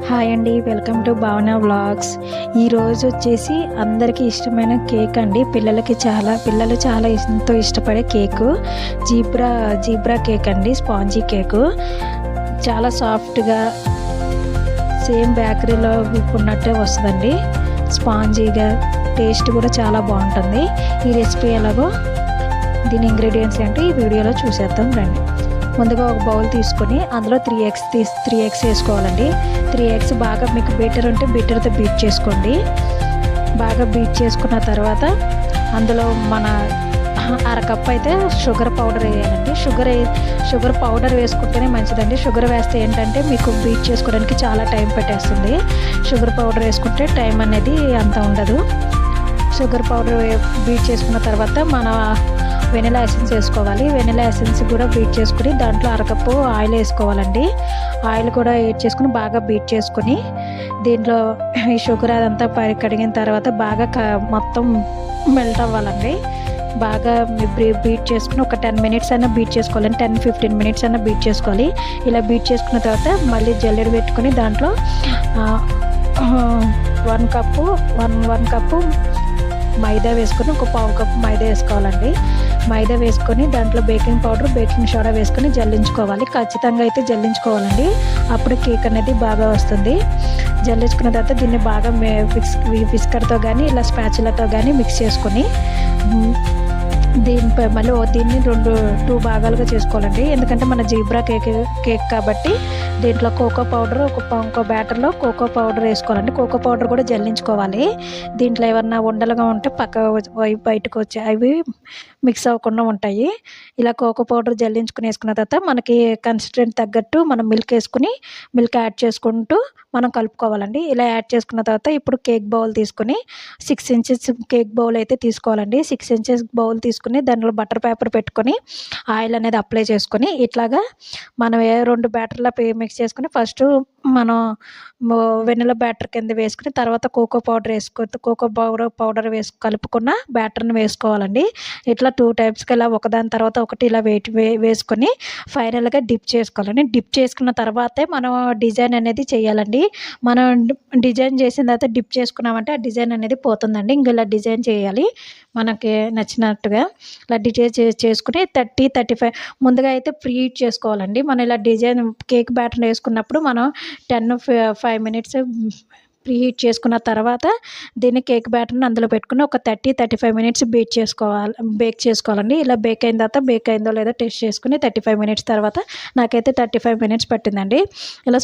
Hi అండి, welcome to భావన vlogs. ఈరోజు వచ్చేసి అందరికీ ఇష్టమైన కేక్ అండి. పిల్లలు చాలా ఎంతో ఇష్టపడే కేకు జీబ్రా కేక్ అండి. స్పాంజీ కేకు చాలా సాఫ్ట్గా సేమ్ బేకరీలో ఉన్నట్టే వస్తుందండి. స్పాంజీగా టేస్ట్ కూడా చాలా బాగుంటుంది. ఈ రెసిపీ ఎలాగో దీని ఇంగ్రీడియంట్స్ ఏంటి ఈ వీడియోలో చూసేద్దాం రండి. ముందుగా ఒక బౌల్ తీసుకొని అందులో 3 eggs వేసుకోవాలండి. 3 eggs బాగా మీకు బీటర్ ఉంటే బీటర్తో బీట్ చేసుకోండి. బాగా బీట్ చేసుకున్న తర్వాత అందులో మన అరకప్పు అయితే షుగర్ పౌడర్ వేయాలండి. షుగర్ పౌడర్ వేసుకుంటేనే మంచిదండి. షుగర్ వేస్తే ఏంటంటే మీకు బీట్ చేసుకోవడానికి చాలా టైం పెట్టేస్తుంది. షుగర్ పౌడర్ వేసుకుంటే టైం అనేది అంత ఉండదు. షుగర్ పౌడర్ బీట్ చేసుకున్న తర్వాత మన వెనిలా ఎసెన్స్ వేసుకోవాలి. వెనిలా ఎసెన్స్ కూడా బీట్ చేసుకుని దాంట్లో అరకప్పు ఆయిల్ వేసుకోవాలండి. ఆయిల్ కూడా యాడ్ చేసుకుని బాగా బీట్ చేసుకుని దీంట్లో ఈ షుగర్ అదంతా కడిగిన తర్వాత బాగా మొత్తం మెల్ట్ అవ్వాలండి. బాగా బీట్ చేసుకుని ఒక 10 minutes అయినా బీట్ చేసుకోవాలండి. 10-15 minutes అయినా బీట్ చేసుకోవాలి. ఇలా బీట్ చేసుకున్న తర్వాత మళ్ళీ జల్లెడ పెట్టుకుని దాంట్లో 1 కప్పు మైదా వేసుకొని ఒక 1/2 కప్పు మైదా వేసుకోవాలండి. మైదా వేసుకొని దాంట్లో బేకింగ్ పౌడర్ బేకింగ్ సోడా వేసుకొని జల్లించుకోవాలి. ఖచ్చితంగా అయితే జల్లించుకోవాలండి. అప్పుడు కేక్ అనేది బాగా వస్తుంది. జల్లించుకున్న తర్వాత దీన్ని బాగా విస్కర్తో కానీ ఇలా స్పాచులతో కానీ మిక్స్ చేసుకొని దీనిపై మళ్ళీ దీన్ని 2 భాగాలుగా చేసుకోవాలండి. ఎందుకంటే మన జీబ్రా కేక్ కాబట్టి దీంట్లో కోకో పౌడర్ ఇంకో బ్యాటర్లో కోకో పౌడర్ వేసుకోవాలండి. కోకో పౌడర్ కూడా జల్లించుకోవాలి. దీంట్లో ఏమన్నా ఉండలుగా ఉంటే బయటకు వచ్చి అవి మిక్స్ అవ్వకుండా ఉంటాయి. ఇలా కోకో పౌడర్ జల్లించుకుని వేసుకున్న తర్వాత మనకి కన్సిస్టెంట్ తగ్గట్టు మనం మిల్క్ యాడ్ చేసుకుంటూ మనం కలుపుకోవాలండి. ఇలా యాడ్ చేసుకున్న తర్వాత ఇప్పుడు కేక్ బౌల్ తీసుకొని 6 inches కేక్ బౌల్ అయితే తీసుకోవాలండి. 6 inches బౌల్ తీసుకుని దానిలో బటర్ పేపర్ పెట్టుకొని ఆయిల్ అనేది అప్లై చేసుకొని ఇట్లాగా మనం 2 బ్యాటర్లా మిక్స్ చేసుకుని ఫస్ట్ మనం వెనిలా బ్యాటర్ కింద వేసుకుని తర్వాత కోకో పౌడర్ కలుపుకున్న బ్యాటర్ని వేసుకోవాలండి. ఇట్లా 2 times ఇలా ఒకదాని తర్వాత ఒకటి ఇలా వేసుకొని ఫైనల్గా డిప్ చేసుకోవాలండి. డిప్ చేసుకున్న తర్వాతే మనం డిజైన్ అనేది చేయాలండి. మనం డిజైన్ చేసిన తర్వాత డిప్ చేసుకున్నామంటే ఆ డిజైన్ అనేది పోతుందండి. ఇంక ఇలా డిజైన్ చేయాలి మనకి నచ్చినట్టుగా. ఇలా డిజైన్ చేసుకుని 30-35 ముందుగా అయితే ప్రీ హీట్ చేసుకోవాలండి. మనం ఇలా డిజైన్ కేక్ బ్యాటర్ వేసుకున్నప్పుడు మనం 10-5 minutes ప్రీ హీట్ చేసుకున్న తర్వాత దీన్ని కేక్ బ్యాటర్ని అందులో పెట్టుకుని ఒక 30-35 minutes బేక్ చేసుకోవాలండి. ఇలా బేక్ అయిన తర్వాత బేక్ అయిందో లేదో టెస్ట్ చేసుకుని 35 minutes తర్వాత నాకైతే 35 minutes పట్టిందండి. ఇలా